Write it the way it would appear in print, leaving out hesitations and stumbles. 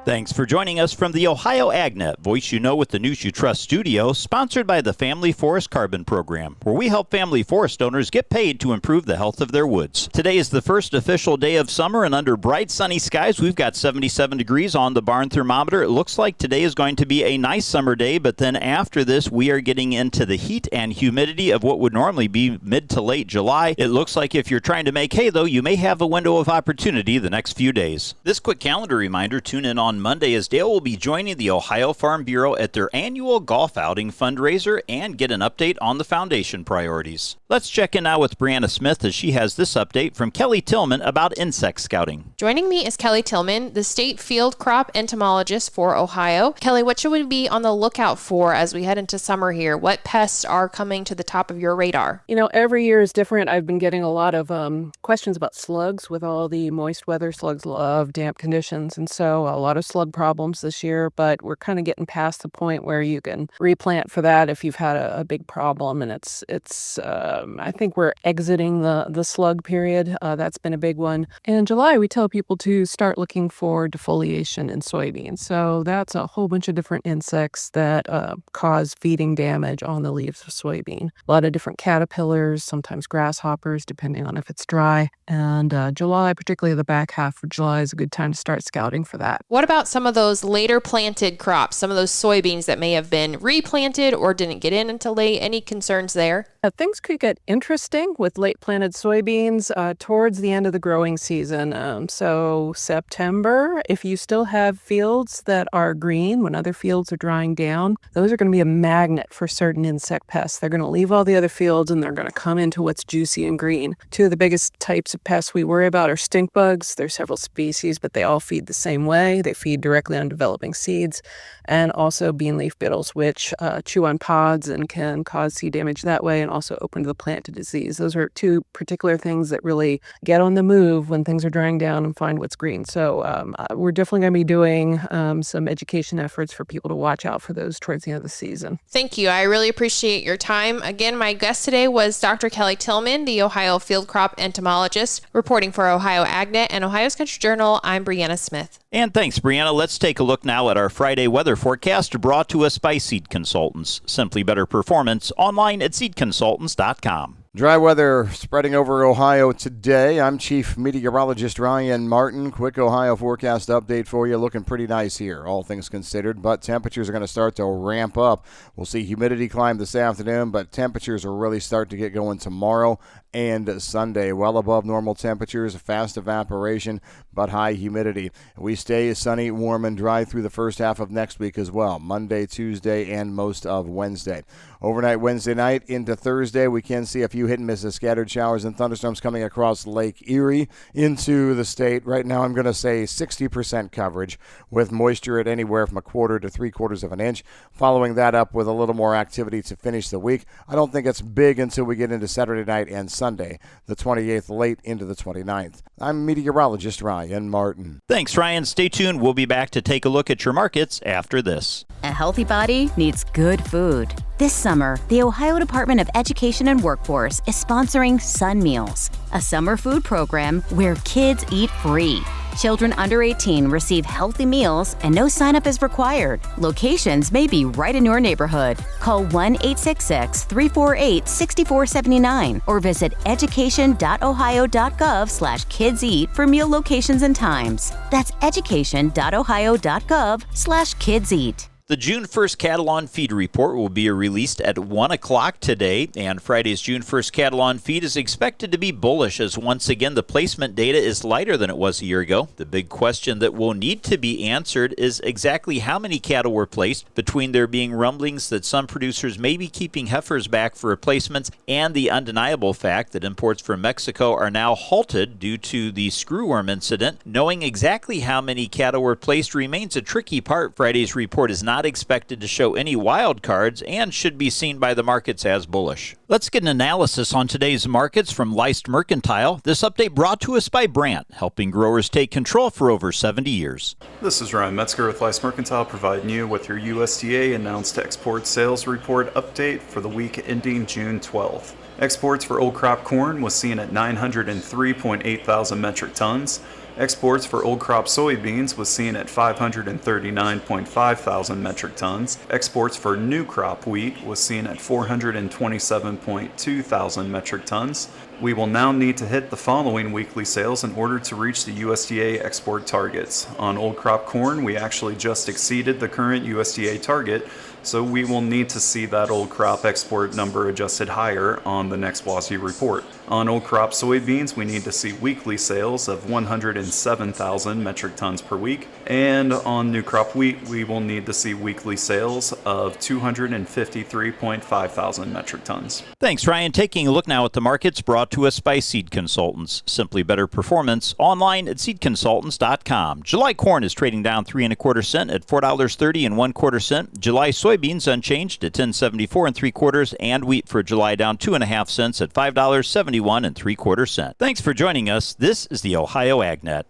Thanks for joining us from the Ohio AgNet, Voice You Know with the News You Trust studio, sponsored by the Family Forest Carbon Program, where we help family forest owners get paid to improve the health of their woods. Today is the first official day of summer, and under bright sunny skies, we've got 77 degrees on the barn thermometer. It looks like today is going to be a nice summer day, but then after this, we are getting into the heat and humidity of what would normally be mid to late July. It looks like if you're trying to make hay, though, you may have a window of opportunity the next few days. This quick calendar reminder, tune in on Monday as Dale will be joining the Ohio Farm Bureau at their annual golf outing fundraiser and get an update on the foundation priorities. Let's check in now with Brianna Smith as she has this update from Kelly Tillman about insect scouting. Joining me is Kelly Tillman, the state field crop entomologist for Ohio. Kelly, what should we be on the lookout for as we head into summer here? What pests are coming to the top of your radar? You know, every year is different. I've been getting a lot of questions about slugs with all the moist weather. Slugs love damp conditions, and so a lot of slug problems this year, but we're kind of getting past the point where you can replant for that if you've had a big problem, and it's I think we're exiting the slug period. That's been a big one. In July, we tell people to start looking for defoliation in soybeans. So that's a whole bunch of different insects that cause feeding damage on the leaves of soybean. A lot of different caterpillars, sometimes grasshoppers, depending on if it's dry. And July, particularly the back half of July, is a good time to start scouting for that. What about some of those later planted crops, some of those soybeans that may have been replanted or didn't get in until late? Any concerns there? Things could get interesting with late planted soybeans towards the end of the growing season. So September, if you still have fields that are green when other fields are drying down, those are going to be a magnet for certain insect pests. They're going to leave all the other fields and they're going to come into what's juicy and green. Two of the biggest types of pests we worry about are stink bugs. There's several species, but they all feed the same way. They feed directly on developing seeds, and also bean leaf beetles, which chew on pods and can cause seed damage that way and also open to the plant to disease. Those are two particular things that really get on the move when things are drying down and find what's green. So we're definitely going to be doing some education efforts for people to watch out for those towards the end of the season. Thank you. I really appreciate your time. Again, my guest today was Dr. Kelly Tillman, the Ohio field crop entomologist, reporting for Ohio AgNet and Ohio's Country Journal. I'm Brianna Smith. And thanks, Brianna. Let's take a look now at our Friday weather forecast brought to us by Seed Consultants. Simply better performance online at seedconsultants.com. Dry weather spreading over Ohio today. I'm Chief Meteorologist Ryan Martin. Quick Ohio forecast update for you. Looking pretty nice here, all things considered, but temperatures are going to start to ramp up. We'll see humidity climb this afternoon, but temperatures will really start to get going tomorrow and Sunday. Well above normal temperatures, fast evaporation, but high humidity. We stay sunny, warm, and dry through the first half of next week as well. Monday, Tuesday, and most of Wednesday. Overnight Wednesday night into Thursday, we can see a few hit and misses, scattered showers and thunderstorms coming across Lake Erie into the state. Right now, I'm going to say 60% coverage with moisture at anywhere from a quarter to 3/4 of an inch. Following that up with a little more activity to finish the week. I don't think it's big until we get into Saturday night and Sunday, the 28th, late into the 29th. I'm meteorologist Ryan Martin. Thanks, Ryan. Stay tuned. We'll be back to take a look at your markets after this. A healthy body needs good food. This summer, the Ohio Department of Education and Workforce is sponsoring Sun Meals, a summer food program where kids eat free. Children under 18 receive healthy meals and no sign-up is required. Locations may be right in your neighborhood. Call 1-866-348-6479 or visit education.ohio.gov/kidseat for meal locations and times. That's education.ohio.gov/kidseat. The June 1st cattle on feed report will be released at 1 o'clock today, and Friday's June 1st cattle on feed is expected to be bullish as once again the placement data is lighter than it was a year ago. The big question that will need to be answered is exactly how many cattle were placed, between there being rumblings that some producers may be keeping heifers back for replacements and the undeniable fact that imports from Mexico are now halted due to the screwworm incident. Knowing exactly how many cattle were placed remains a tricky part. Friday's report is not expected to show any wild cards and should be seen by the markets as bullish. Let's get an analysis on today's markets from Leist Mercantile. This update brought to us by Brandt, helping growers take control for over 70 years. This is Ryan Metzger with Leist Mercantile, providing you with your USDA announced export sales report update for the week ending June 12th. Exports for old crop corn was seen at 903.8 thousand metric tons. Exports for old crop soybeans was seen at 539.5 thousand metric tons. Exports for new crop wheat was seen at 427.2 thousand metric tons. We will now need to hit the following weekly sales in order to reach the USDA export targets. On old crop corn, we actually just exceeded the current USDA target, so we will need to see that old crop export number adjusted higher on the next WASDE report. On old crop soybeans, we need to see weekly sales of 107,000 metric tons per week. And on new crop wheat, we will need to see weekly sales of 253.5 thousand metric tons. Thanks, Ryan. Taking a look now at the markets brought to us by Seed Consultants. Simply better performance online at seedconsultants.com. July corn is trading down 3 1/4 cents at $4.30 1/4 cents. July soybeans unchanged at $10.74 3/4, and wheat for July down 2 1/2 cents at $5.71 3/4 cents. Thanks for joining us. This is the Ohio AgNet.